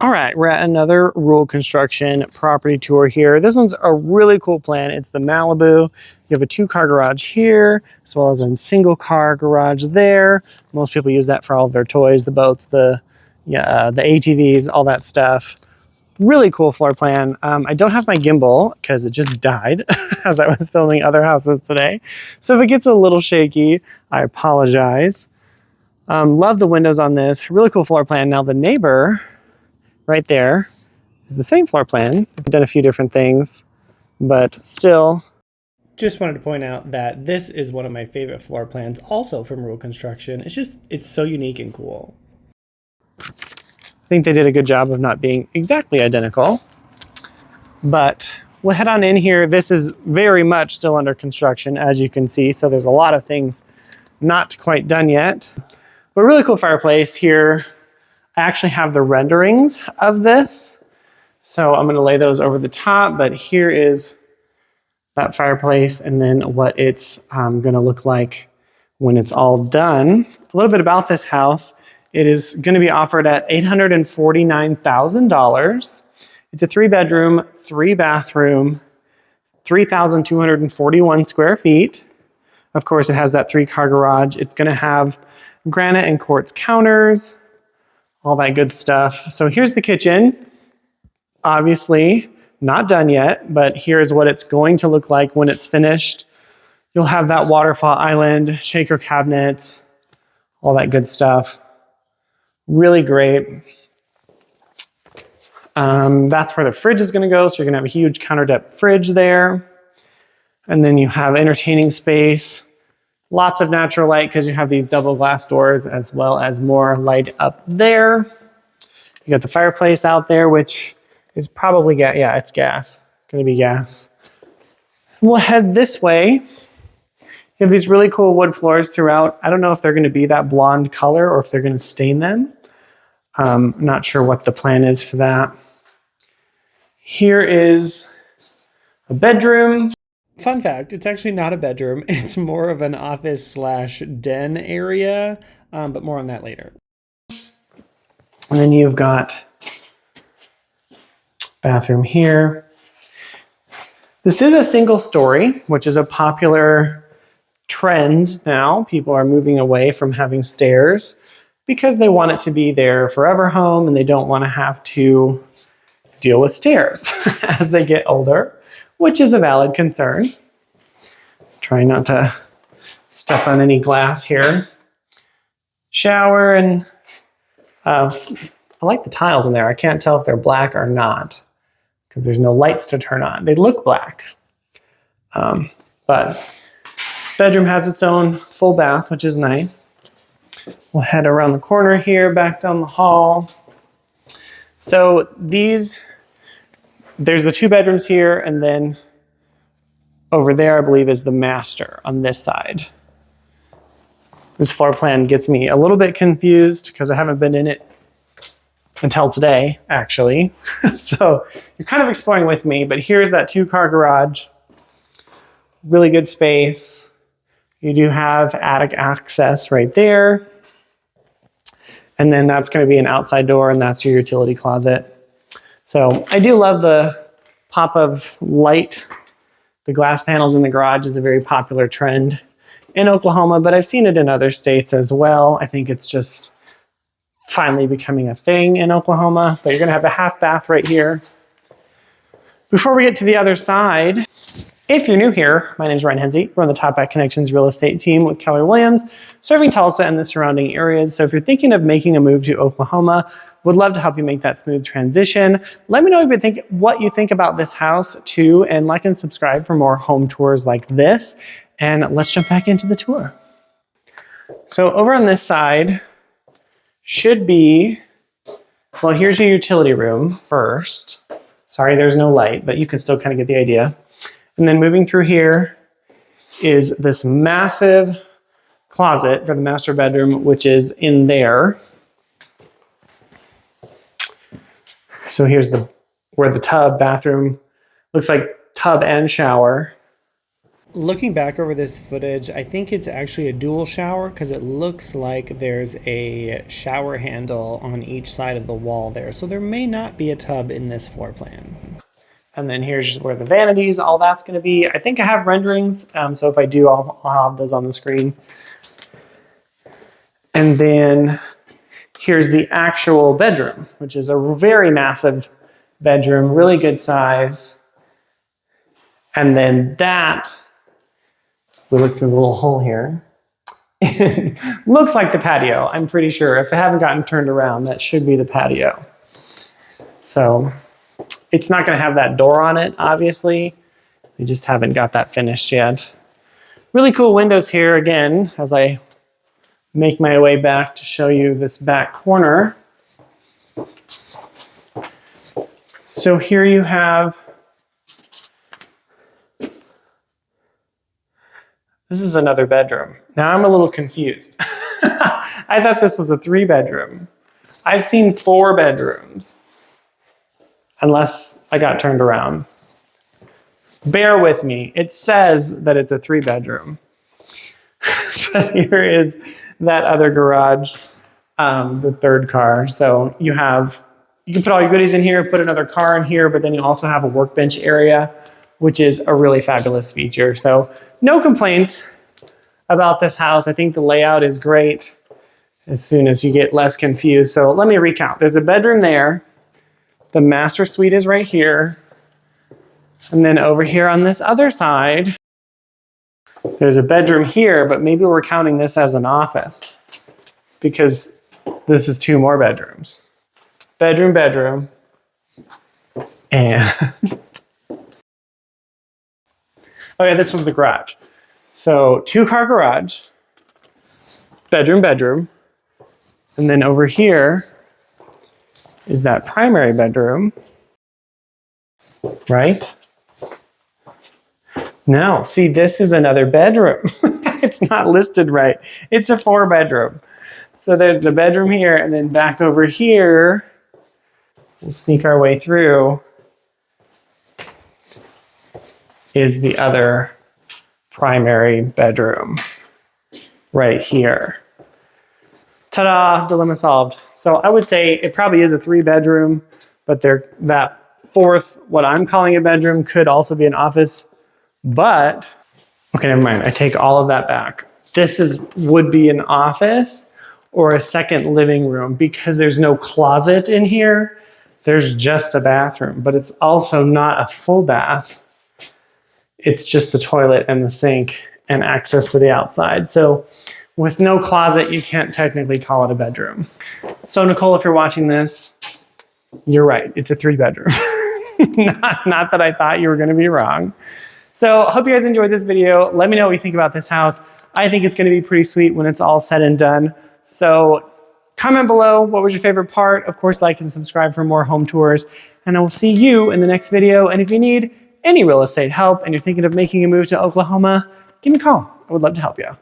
All right, we're at another Ruhl construction property tour here. This one's a really cool plan. It's the Malibu. You have a 2-car garage here, as well as a single car garage there. Most people use that for all of their toys, the boats, the ATVs, all that stuff. Really cool floor plan. I don't have my gimbal because it just died as I was filming other houses today. So if it gets a little shaky, I apologize. Love the windows on this. Really cool floor plan. Now the neighbor right there is the same floor plan. I've done a few different things, but still. Just wanted to point out that this is one of my favorite floor plans, also from Ruhl Construction. It's so unique and cool. I think they did a good job of not being exactly identical, but we'll head on in here. This is very much still under construction, as you can see, so there's a lot of things not quite done yet, but really cool fireplace here. I actually have the renderings of this, so I'm gonna lay those over the top, but here is that fireplace and then what it's gonna look like when it's all done. A little bit about this house. It is gonna be offered at $849,000. It's a 3-bedroom, 3-bathroom, 3,241 square feet. Of course, it has that 3-car garage. It's gonna have granite and quartz counters, all that good stuff. So here's the kitchen. Obviously not done yet, but here's what it's going to look like when it's finished. You'll have that waterfall island, shaker cabinet, all that good stuff. Really great. That's where the fridge is gonna go. So you're gonna have a huge counter depth fridge there. And then you have entertaining space. Lots of natural light because you have these double glass doors, as well as more light up there. You got the fireplace out there, which is probably gas. Yeah, it's gas. Gonna be gas. We'll head this way. You have these really cool wood floors throughout. I don't know if they're gonna be that blonde color or if they're gonna stain them. Not sure what the plan is for that. Here is a bedroom. Fun fact, it's actually not a bedroom. It's more of an office/den area, but more on that later. And then you've got bathroom here. This is a single story, which is a popular trend now. People are moving away from having stairs because they want it to be their forever home and they don't want to have to deal with stairs as they get older, which is a valid concern. Try not to step on any glass here. Shower, and I like the tiles in there. I can't tell if they're black or not because there's no lights to turn on. They look black. But bedroom has its own full bath, which is nice. We'll head around the corner here, back down the hall. So there's the 2 bedrooms here, and then over there, I believe, is the master on this side. This floor plan gets me a little bit confused because I haven't been in it until today, actually. So you're kind of exploring with me, but here's that 2-car garage. Really good space. You do have attic access right there. And then that's going to be an outside door, and that's your utility closet. So I do love the pop of light. The glass panels in the garage is a very popular trend in Oklahoma, but I've seen it in other states as well. I think it's just finally becoming a thing in Oklahoma, but you're going to have a half bath right here. Before we get to the other side, if you're new here, my name is Henze. We're on the Top Back Connections real estate team with Keller Williams, serving Tulsa and the surrounding areas. So if you're thinking of making a move to Oklahoma, would love to help you make that smooth transition. Let me know what you think about this house too, and like and subscribe for more home tours like this. And let's jump back into the tour. So over on this side should be, well, here's your utility room first. Sorry, there's no light, but you can still kind of get the idea. And then moving through here is this massive closet for the master bedroom, which is in there. So here's where the tub, bathroom, looks like tub and shower. looking back over this footage, I think it's actually a dual shower because it looks like there's a shower handle on each side of the wall there. So there may not be a tub in this floor plan. And then here's just where the vanities, all that's going to be. I think I have renderings, so if I do, I'll have those on the screen. And then here's the actual bedroom, which is a very massive bedroom, really good size. And then that, we look through the little hole here, looks like the patio, I'm pretty sure. If I haven't gotten turned around, that should be the patio. So it's not going to have that door on it, obviously. We just haven't got that finished yet. Really cool windows here, again, as I make my way back to show you this back corner. So here you have, this is another bedroom. Now I'm a little confused. I thought this was a 3-bedroom. I've seen 4 bedrooms, unless I got turned around. Bear with me. It says that it's a 3-bedroom. But here is that other garage, the 3rd car. So you can put all your goodies in here, put another car in here, but then you also have a workbench area, which is a really fabulous feature. So no complaints about this house. I think the layout is great as soon as you get less confused. So let me recount. There's a bedroom there. The master suite is right here. And then over here on this other side, there's a bedroom here, but maybe we're counting this as an office because this is 2 more bedrooms. Bedroom, bedroom, and oh yeah, this was the garage. So 2-car garage, bedroom, bedroom, and then over here is that primary bedroom, right? No, see, this is another bedroom. It's not listed right. It's a 4-bedroom. So there's the bedroom here, and then back over here, we'll sneak our way through, is the other primary bedroom right here. Ta-da, dilemma solved. So I would say it probably is a 3-bedroom, but that 4th, what I'm calling a bedroom, could also be an office. But, okay, never mind. I take all of that back. This would be an office or a second living room because there's no closet in here. There's just a bathroom, but it's also not a full bath. It's just the toilet and the sink and access to the outside. So with no closet, you can't technically call it a bedroom. So Nicole, if you're watching this, you're right. It's a 3-bedroom. Not that I thought you were going to be wrong. So I hope you guys enjoyed this video. Let me know what you think about this house. I think it's going to be pretty sweet when it's all said and done. So comment below, what was your favorite part? Of course, like and subscribe for more home tours. And I will see you in the next video. And if you need any real estate help and you're thinking of making a move to Oklahoma, give me a call. I would love to help you.